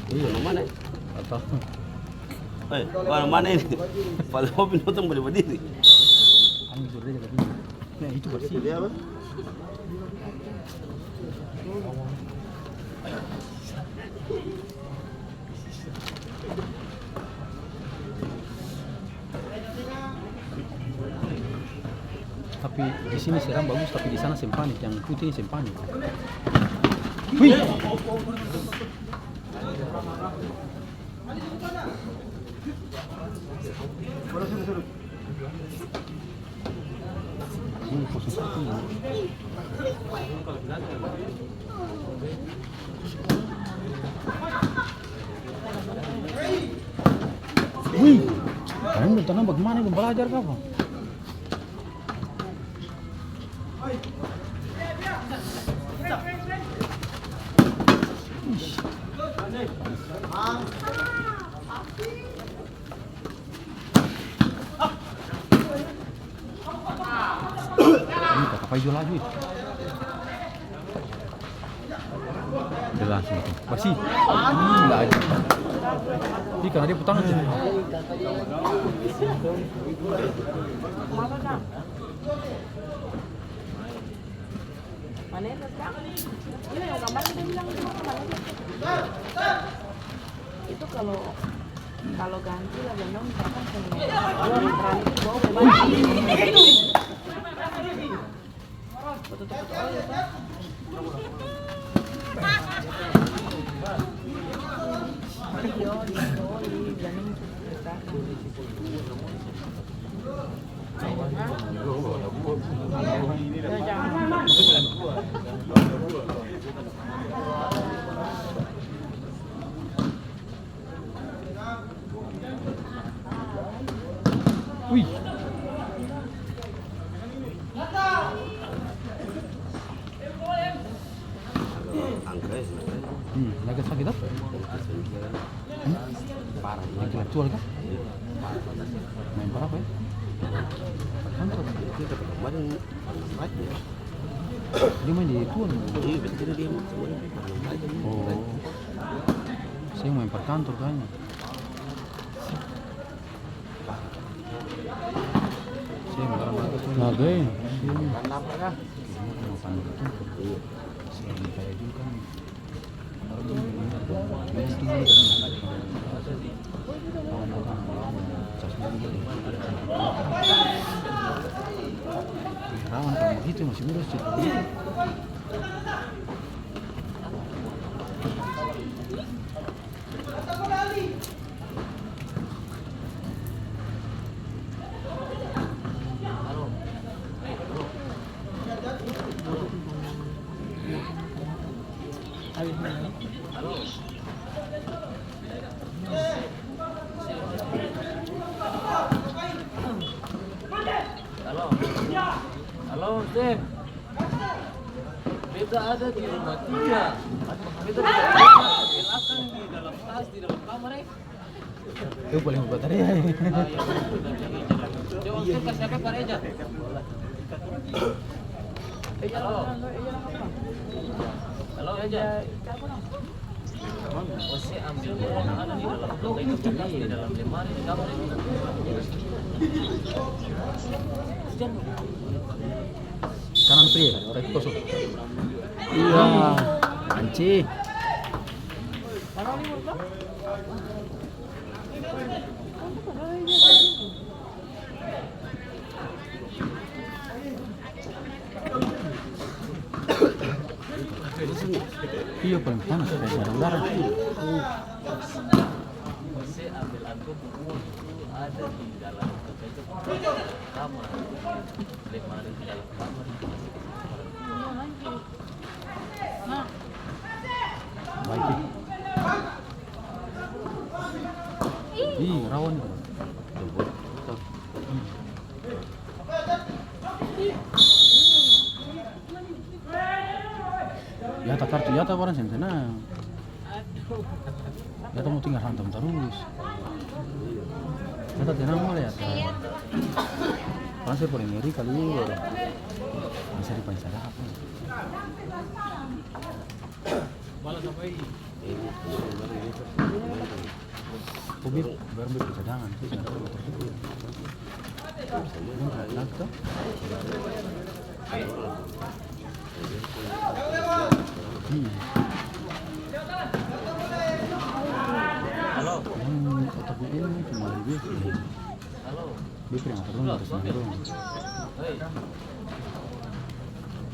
Iya, mana? Atau Mana ini? Pada mobil nonton boleh berdiri. kami sudah jaga dulu. Nah, itu bersih. Dia apa? Tapi di sini seram bagus, tapi di sana sempanik. Yang putih ini sempanik. Wih. Ini posisi satu ya. Wih, kalian belum tenang bagaimana belum belajar kah? Ini kata Pak Ijo lagi. Udah langsung itu. Bersih. Enggak aja. Ini karena dia putang. Mana itu Kang? Ini yang gambar dia bilang itu mana itu? Itu kalau ganti lah gendong misalkan terang itu bawa berbalik. Betul-betul oh ya Pak. Wih. Agak sakit apa? Parah. Lagi actual kah? Main parah apa ya? Kemarin aja. Dia main di tuan. Iya, betul dia semuanya. Oh. Saya main per kantor kayaknya. Saya main naga tuh. Naga ya? Kenapa kah? Mau kantor tuh. Iya. Saya kayak juga nih. Rawan kalau begitu masih mulus sih. Halo, Steve. Beta ada di rumah 3. Beta belakang di dalam tas, di dalam kamar ya. Itu boleh buat tadi ya. Coba Steve kasih apa Pak Reja? Halo. Halo Reja. Masih ambil uang ada di dalam dompet itu di dalam lemari di kamar ini. Kanan pria, kaki kosong. Iya, panci. Iya paling panas kayak sarang darah. Masih ambil uang itu ada di dalam dompet itu kamar. Lemari di dalam kamar. Baik. Ih, rawan. Ya tak kartu ya tak orang senang. Ya tak mau tinggal hantam terus. Ya tak tenang malah ya. Karena saya paling ngeri kali ini. Bisa dipancing apa? Malah sampai Kopi baru beli cadangan sih, jangan terlalu tersebut. Enak tuh. Halo. Otaknya ini cuma lebih. Halo. Dia pernah turun dari sana dong. Hei.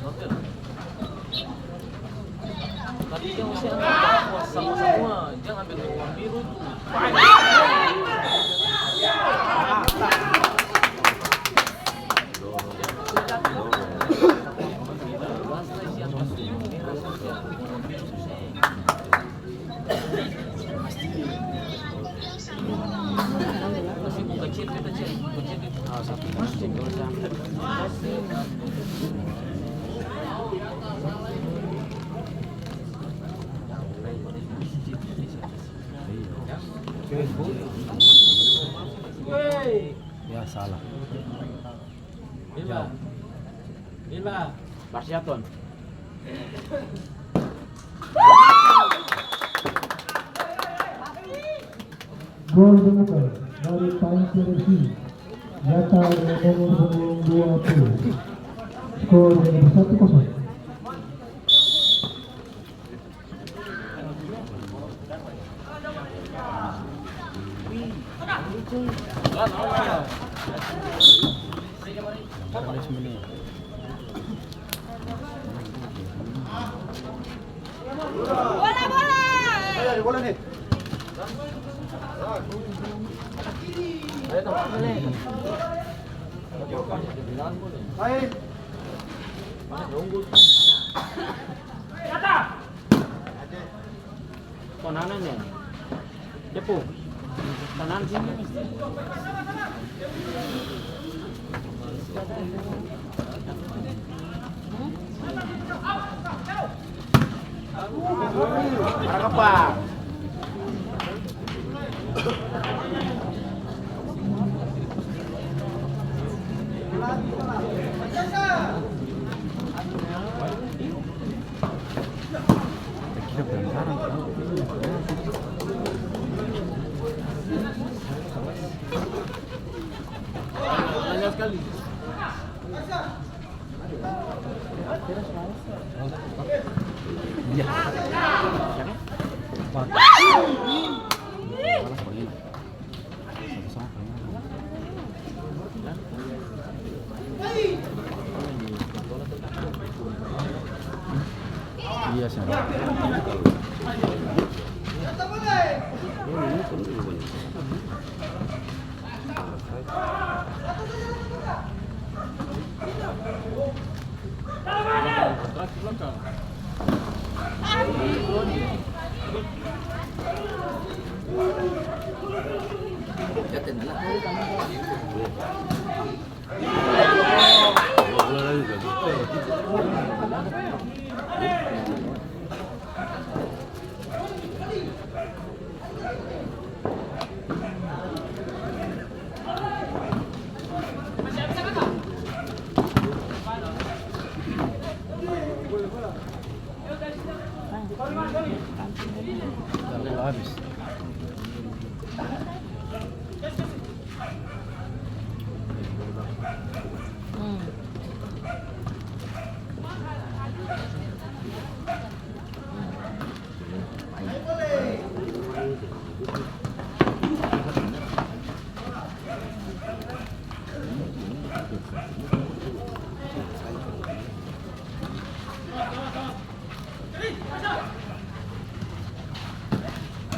Dokter. Tadi dia mesti ambil sama-sama. Jangan ambil uang biru itu. Masih buka chat kita chat. Buka chat itu. Ya salah. Lila. Lila. Barsiaton. Gol dibuka dari Pancer FC. Nyata dengan nomor 20. Skor 1-0. Bola nih. Kanan ya. Cepu. Kanan sini. Arah apa? Kita penasaran. Banyak sekali. Iya. Iya sih. Udah habis.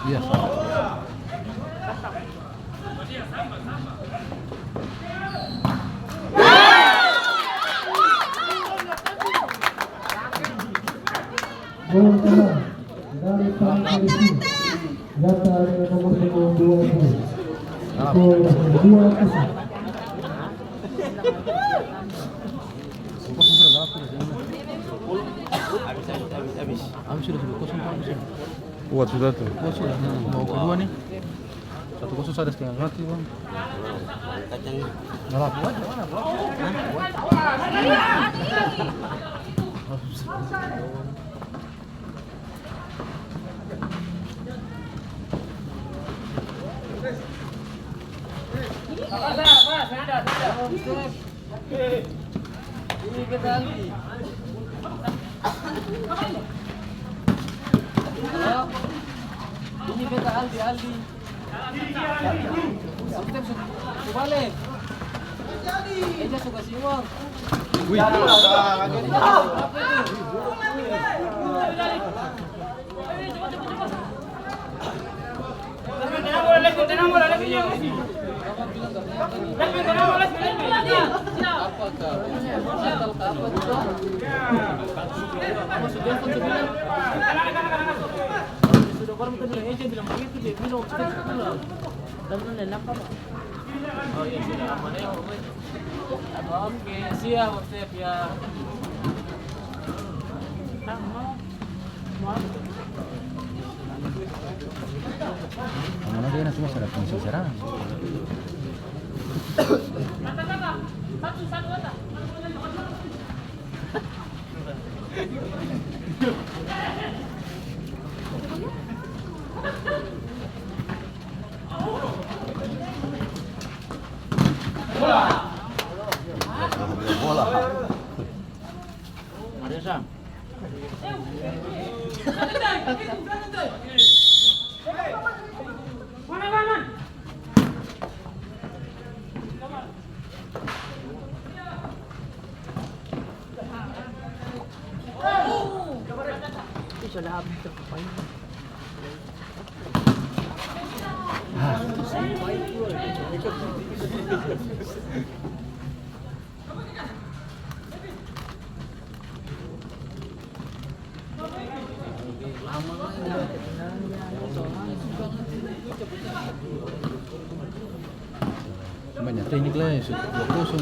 Iya. Gol kanan dari Pancer FC. Nyata dengan nomor 20. Skor 2-0. Habis sudah 1-0 habis ya. Kuat sudah tuh. Oh sudah, mau kedua nih. 1-0 ada setengah mati bang. Kacang. Nggak kuat mana bang? Ini beta Aldi. Halo? Ini beta Aldi. Step balik. Eja suka siwang. Wih. Sudah orang kita bilang Eja bilang begitu dia bilang step pulang. Dan nenam apa? Oh iya sudah aman ya. Oke, siap step ya. Mana dia cuma ada fungsi serangan. Bola. Ada Sam. Sudah habis terpakai. Banyak teknik lah, sudah kosong.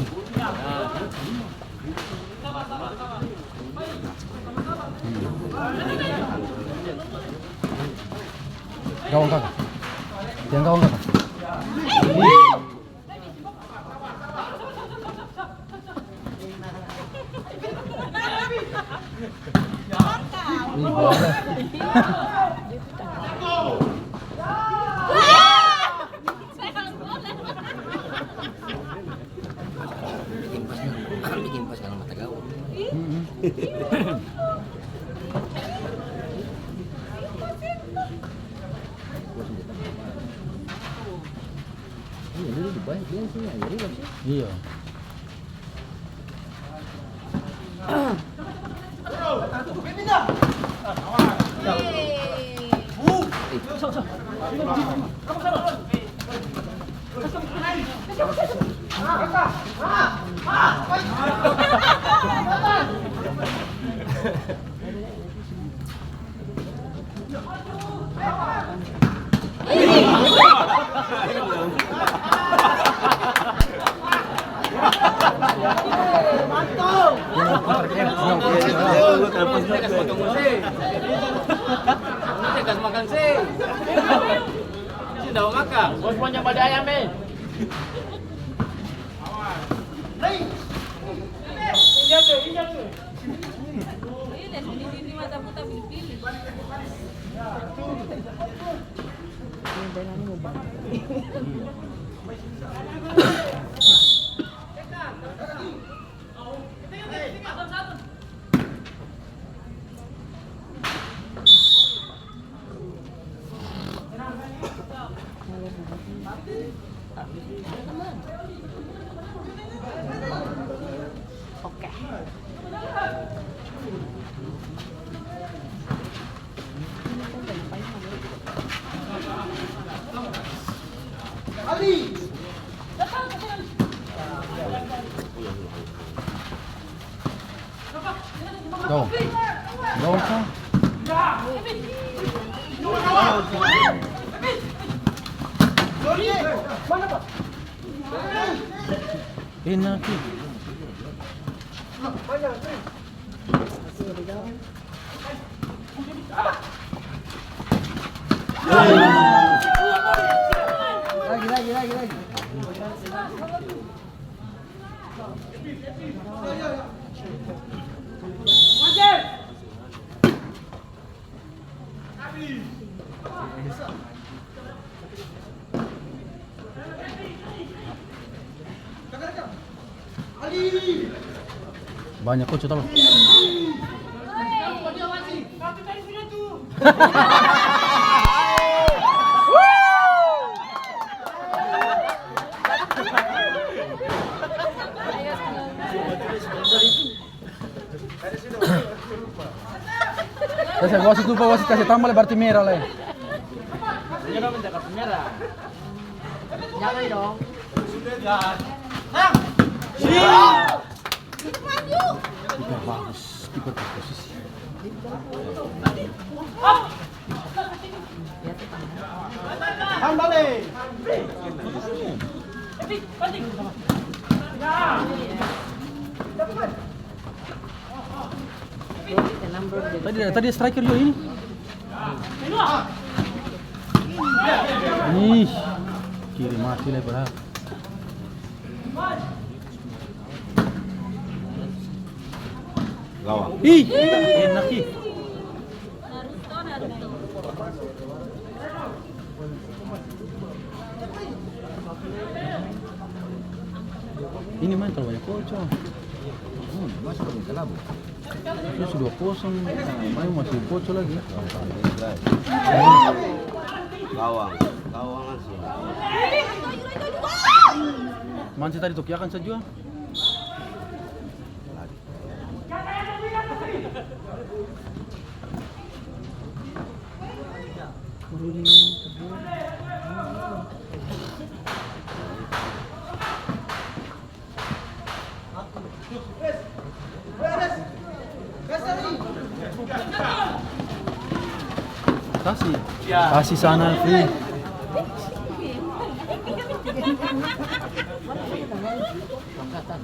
Gawang kakak. Yang gawang kakak. Ini bola. Bikin pas kalau mata gawang. Iya. Kasih makan sih. Sudah makan. Bos punya pada ayam eh. Oke. Gawang. Gawang kah? Enak sih. Lagi. Banyak coach tolong. Wasit lupa, wasit kasih tambah berarti merah lah. Dia minta kartu merah. Jangan dong. Kiper bagus, kiper posisi. Tadi striker juga ini. Ih, kiri mati lah berapa? Gawang. Ih, enak ih. Ini main terlalu banyak kocok. Masuk ke kelabu. Terus 2-0, main masih kocok lagi. Gawang. Gawang langsung. Man tadi tokiakan saja. Kasih sana free.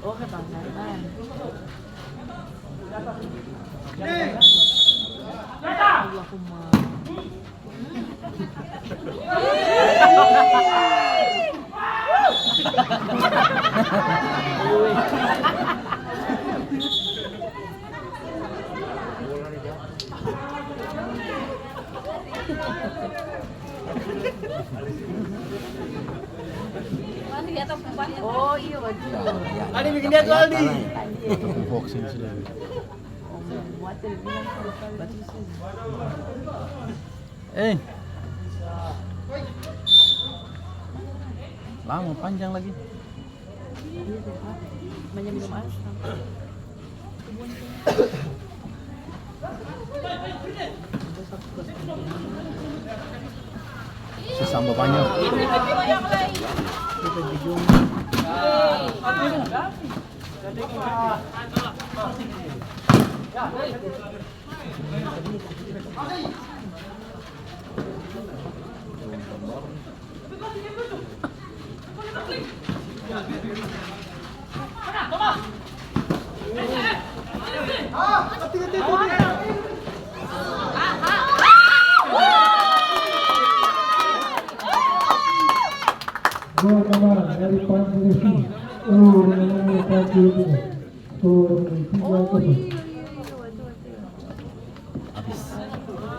Oh, kebangsaan. Allahumma. Oh iya baju. Adi bikin dia tuh Aldi. Boxing sudah. Buat bilang baju sih. Lama panjang lagi. Banyak minum asam. Sesama banyak. Gol kemenangan dari Pantelesi. Menang Pantelesi. Skor 3-0.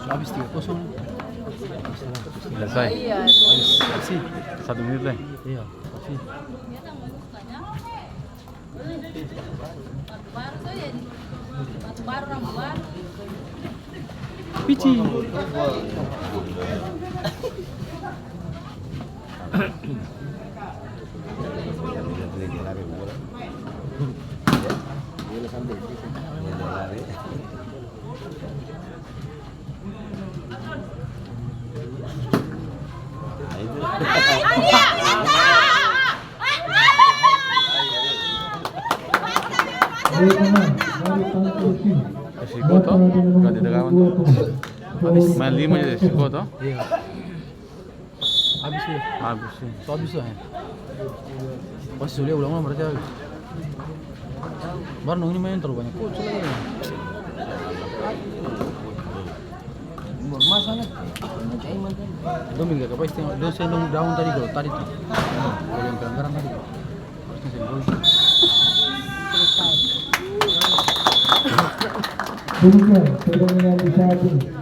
Habis 3-0. Selesai. Iya. Aksi 1 menit lah. Iya. Aksi. Pici. Gol kemenangan dari Pantelesi. Risiko toh, gak ada kawan toh. Habis main 5 aja risiko toh. Iya. Habis sih. Habis sih. So habis lah. Pas sudah ulang berarti habis. Baru ini main terlalu banyak kocok lagi. Masalah. Dong enggak apa istilah. Dong saya dong down tadi kalau tadi tuh. Kalau yang pelanggaran tadi. Harusnya saya gol. Demikian pertandingan di saat ini.